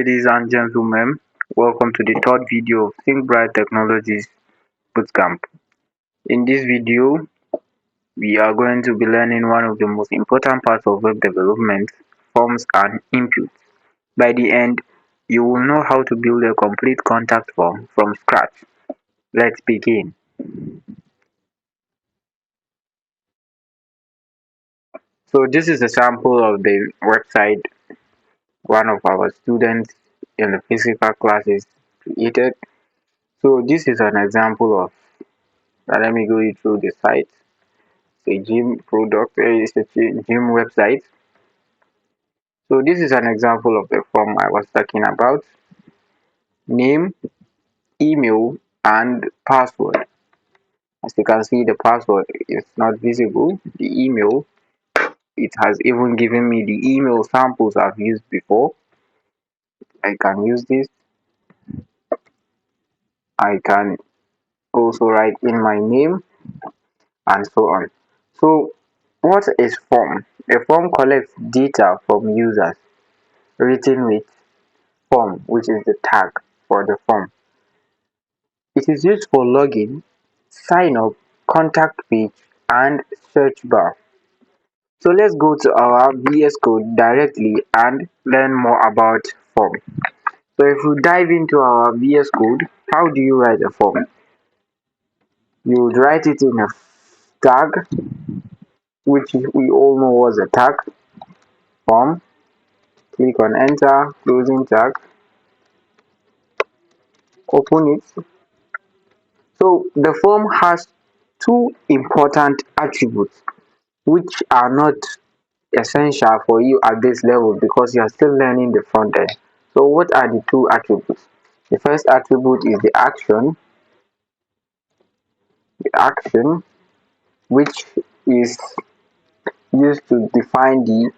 ladies and gentlemen. Welcome to the third video of Think Bright Technologies Bootcamp. In this video, we are going to be learning one of the most important parts of web development, forms and inputs. By the end, you will know how to build a complete contact form from scratch. Let's begin. So this is a sample of the website one of our students in the physical classes created. So this is an example of let me go you through the site. It's a gym product, it's a gym website. So this is an example of the form I was talking about. Name, email, and password. As you can see, the password is not visible. The email, it has even given me the email samples I've used before. I can use this. I can also write in my name and so on. So what is form? A form collects data from users written with form, which is the tag for the form. It is used for login, sign up, contact page, and search bar. So let's go to our VS Code directly and learn more about form. So if we dive into our VS Code, how do you write a form? You would write it in a tag, which we all know was a tag form. Click on enter, closing tag, open it. So the form has two important attributes which are not essential for you at this level because you are still learning the front end. So what are the two attributes? The first attribute is the action which is used to define the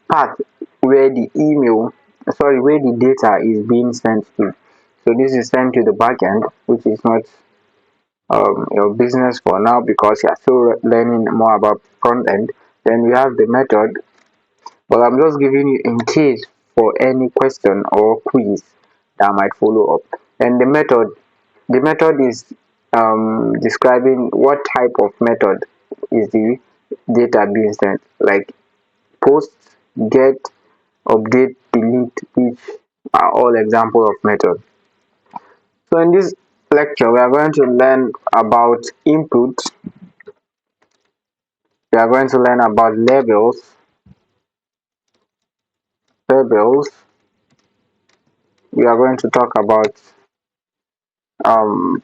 path where the where the data is being sent to. So this is sent to the backend, which is not your business for now because you are still learning more about front end. Then we have the method, but I'm just giving you in case for any question or quiz that might follow up. And the method is describing what type of method is the data being sent, like post, get, update, delete, which are all examples of method. So in this lecture, we are going to learn about input. We are going to learn about labels. We are going to talk about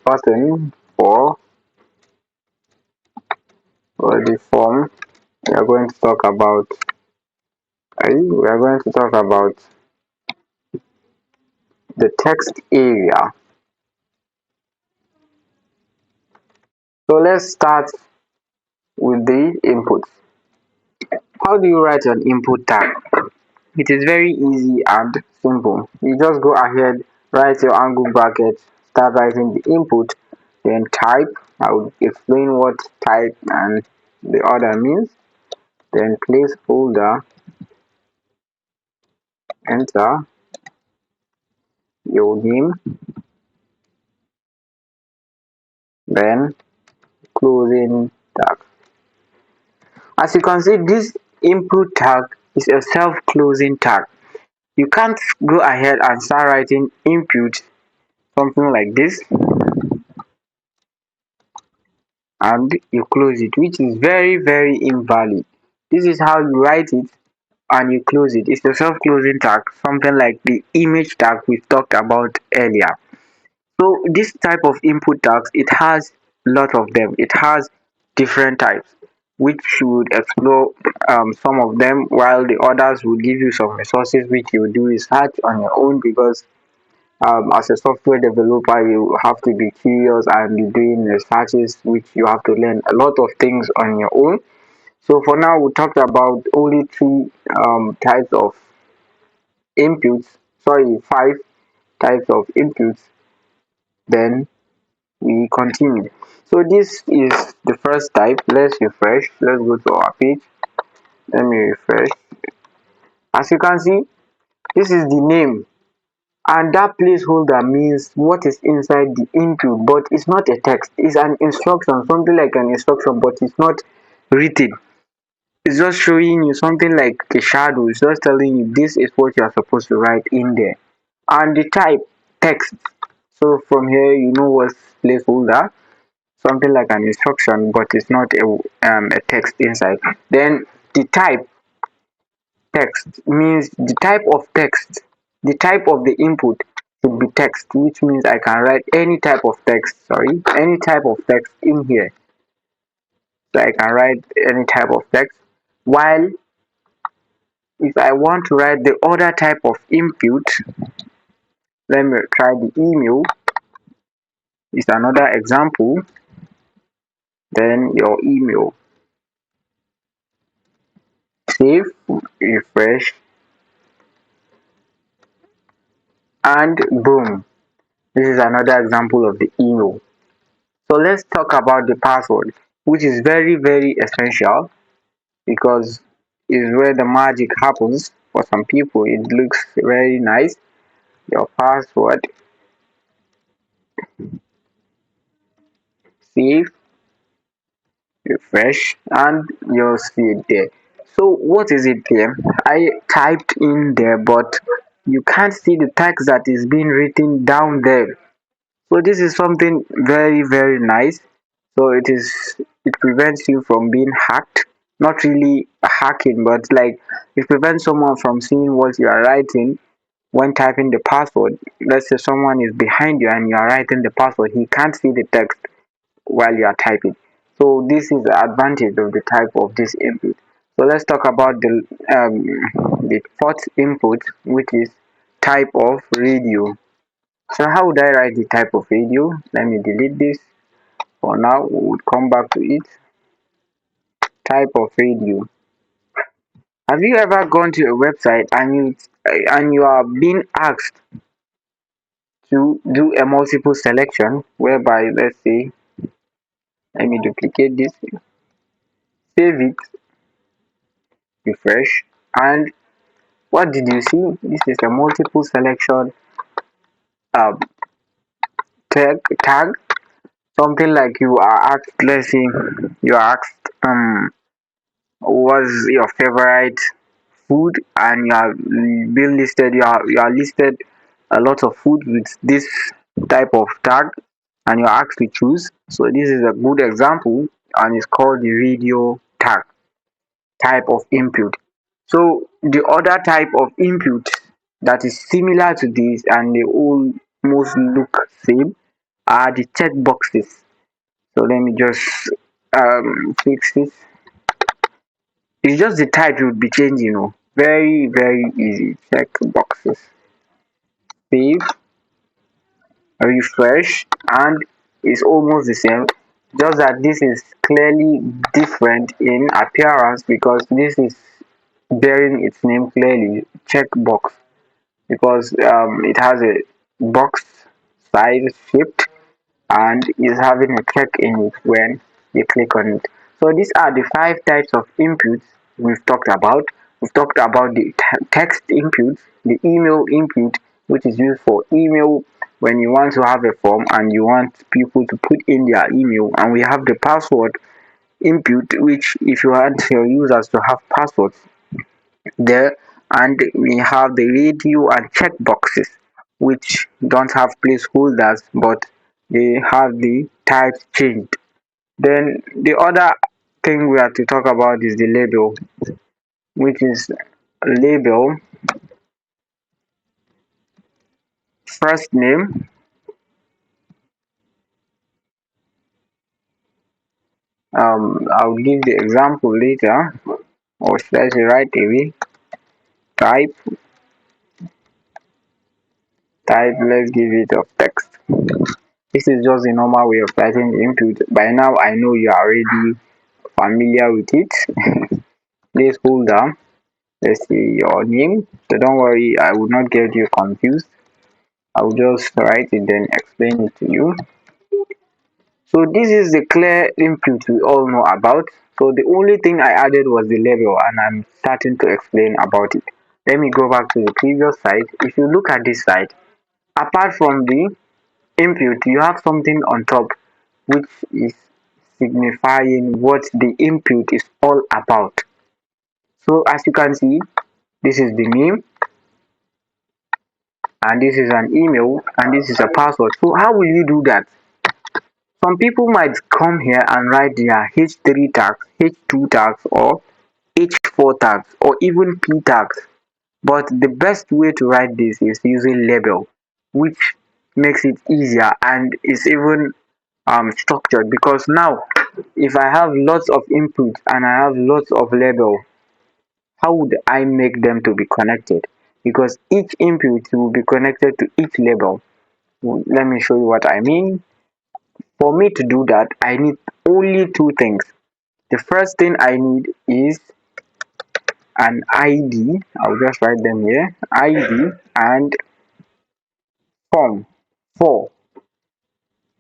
button for the form. We are going to talk about the text area. So let's start with the inputs. How do you write an input tag? It is very easy and simple. You just go ahead, write your angle bracket, start writing the input, then type. I will explain what type and the other means. Then placeholder, enter your name, then closing tag. As you can see, this input tag is a self-closing tag. You can't go ahead and start writing input something like this and you close it, which is very invalid. This is how you write it and you close it. It's a self-closing tag, something like the image tag we talked about earlier. So this type of input tags, it has a lot of them. It has different types, which you would explore some of them, while the others will give you some resources which you do research on your own because as a software developer you have to be curious and be doing researches which you have to learn a lot of things on your own. So for now we talked about only three types of inputs, sorry, five types of inputs. Then we continue. So this is the first type. Let's refresh. Let's go to our page. Let me refresh. As you can see, this is the name. and that placeholder means what is inside the input, but it's not a text, it's an instruction, something like an instruction, but it's not written. It's just showing you something like a shadow. It's just telling you this is what you are supposed to write in there. And the type, text. So from here you know what's placeholder, something like an instruction, but it's not a text inside. Then the type, text, means the type of text, the type of the input should be text, which means I can write any type of text, sorry, any type of text in here. So I can write any type of text. While if I want to write the other type of input, let me try the email, is another example. Then your email, save, refresh, and boom, this is another example of the email. So let's talk about the password, which is very very essential because is where the magic happens. For some people it looks very nice. Your password, save, refresh, and you'll see it there. So what is it there? I typed in there, but you can't see the text that is being written down there. So this is something very very nice. So it prevents you from being hacked. Not really hacking, but like it prevents someone from seeing what you are writing when typing the password. Let's say someone is behind you and you are writing the password, he can't see the text while you are typing. So this is the advantage of the type of this input. So let's talk about the fourth input, which is type of radio. So how would I write the type of radio? Let me delete this for now. We would come back to it. Type of radio. Have you ever gone to a website and you are being asked to do a multiple selection, whereby let's say, let me duplicate this, save it, refresh, and what did you see? This is a multiple selection um, tag. Something like you are asked, let's say you are asked what's your favorite food, and you are being listed, you are listed a lot of food with this type of tag, and you're asked to choose. So this is a good example, and it's called the radio tag, type of input. So the other type of input that is similar to this and they almost look same are the check boxes. So let me just fix this. It's just the type you would be changing, very very easy. Check boxes, save, refresh, and it's almost the same, just that this is clearly different in appearance because this is bearing its name clearly, checkbox, because it has a box size shaped and is having a check in it when you click on it. So these are the five types of inputs we've talked about. We've talked about the text input, the email input, which is used for email when you want to have a form and you want people to put in their email, and we have the password input, which if you want your users to have passwords there, and we have the radio and check boxes, which don't have placeholders but they have the types changed. Then the other thing we have to talk about is the label, which is label, first name, I'll give the example later, or should I say right away. Type type, let's give it of text. This is just the normal way of writing the input. By now I know you are already familiar with it. Please hold on. Let's see your name. So don't worry, I will not get you confused. I will just write it then explain it to you. So this is the clear input we all know about. So the only thing I added was the label, and I'm starting to explain about it. Let me go back to the previous slide. If you look at this slide, Apart from the input, you have something on top which is signifying what the input is all about. So as you can see, this is the name, and this is an email, and this is a password. So how will you do that? Some people might come here and write their H3 tags, H2 tags, or H4 tags, or even P tags. But the best way to write this is using label, which makes it easier and is even structured. Because now, if I have lots of input and I have lots of label, how would I make them to be connected? Because each input will be connected to each label. Let me show you what I mean. For me to do that, I need only two things. The first thing I need is an ID. I'll just write them here. ID and form 4.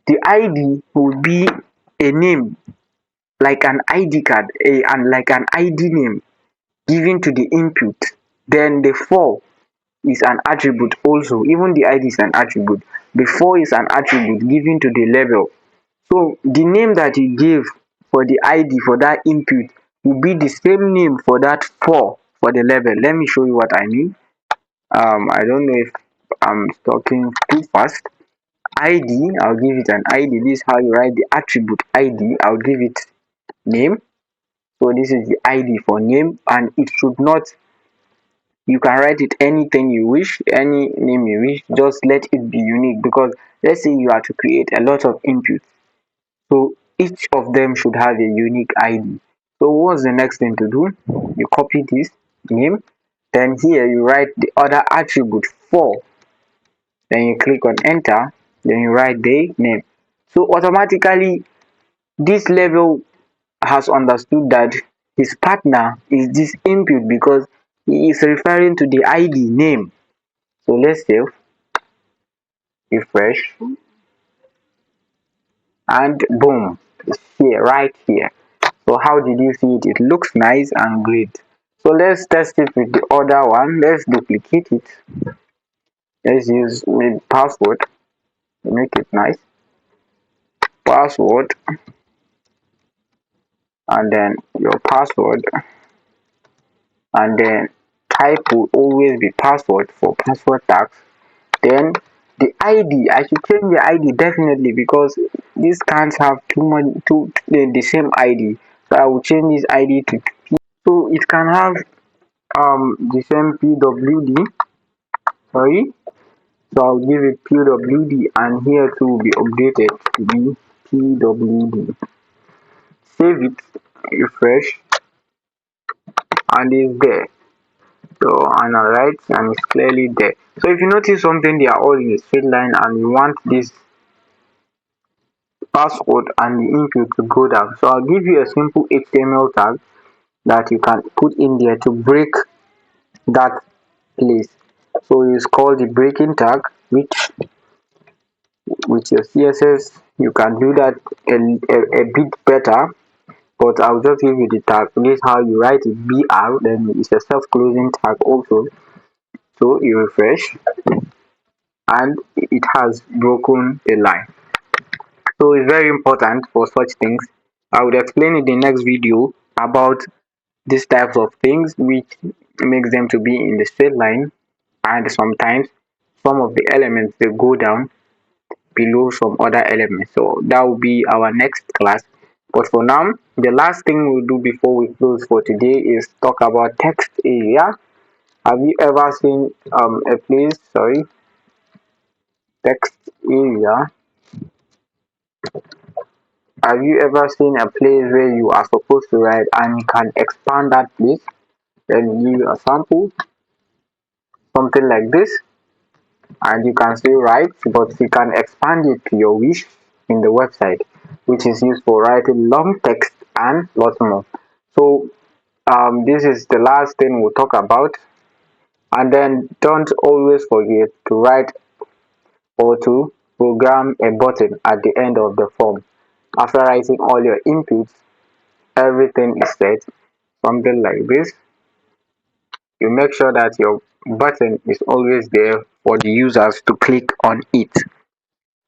The ID will be a name, like an ID card, and like an ID name given to the input. Then the 4 is an attribute also. Even the ID is an attribute. The 4 is an attribute given to the label. So the name that you give for the ID for that input will be the same name for that 4 for the label. Let me show you what I mean. I don't know if I'm talking too fast. ID, I'll give it an ID. This is how you write the attribute ID. I'll give it name. So this is the ID for name, and it should not, you can write it anything you wish, any name you wish, just let it be unique. Because let's say you are to create a lot of inputs, so each of them should have a unique ID. So what's the next thing to do? You copy this name, then here you write the other attribute 4, then you click on enter, then you write the name. So automatically this label has understood that his partner is this input because he is referring to the ID name. So let's save, refresh, and boom, it's here, right here. So how did you see it? It looks nice and great. So let's test it with the other one. Let's duplicate it. Let's use with password to make it nice. Password, and then your password, and then type will always be password for password tags. Then the ID, I should change the ID definitely, because these can't have the same ID. So I will change this ID to P, so it can have the same PWD. Sorry, so I'll give it PWD, and here too will be updated to be PWD. Save it, refresh, and it's there. So and alright, and it's clearly there. So if you notice something, they are all in a straight line, and you want this password and the input to go down. So I'll give you a simple HTML tag that you can put in there to break that place. So it's called the breaking tag, which with your CSS you can do that a bit better, but I'll just give you the tag. This is how you write it, BR, then it's a self-closing tag also. So you refresh and it has broken a line. So it's very important for such things. I would explain in the next video about these types of things which makes them to be in the straight line, and sometimes some of the elements they go down below some other elements. So that will be our next class. But for now, the last thing we'll do before we close for today is talk about text area. Have you ever seen a place, sorry, text area? Have you ever seen a place where you are supposed to write and you can expand that place? Let me give you a sample, something like this, and you can still write, but you can expand it to your wish in the website, which is used for writing long text and lots more. So this is the last thing we'll talk about. And then don't always forget to write or to program a button at the end of the form. After writing all your inputs, everything is set, something like this. You make sure that your button is always there for the users to click on it.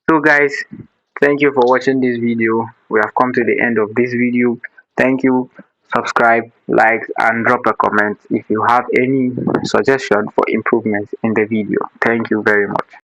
So guys, thank you for watching this video. We have come to the end of this video. Thank you. Subscribe, like, and drop a comment if you have any suggestion for improvements in the video. Thank you very much.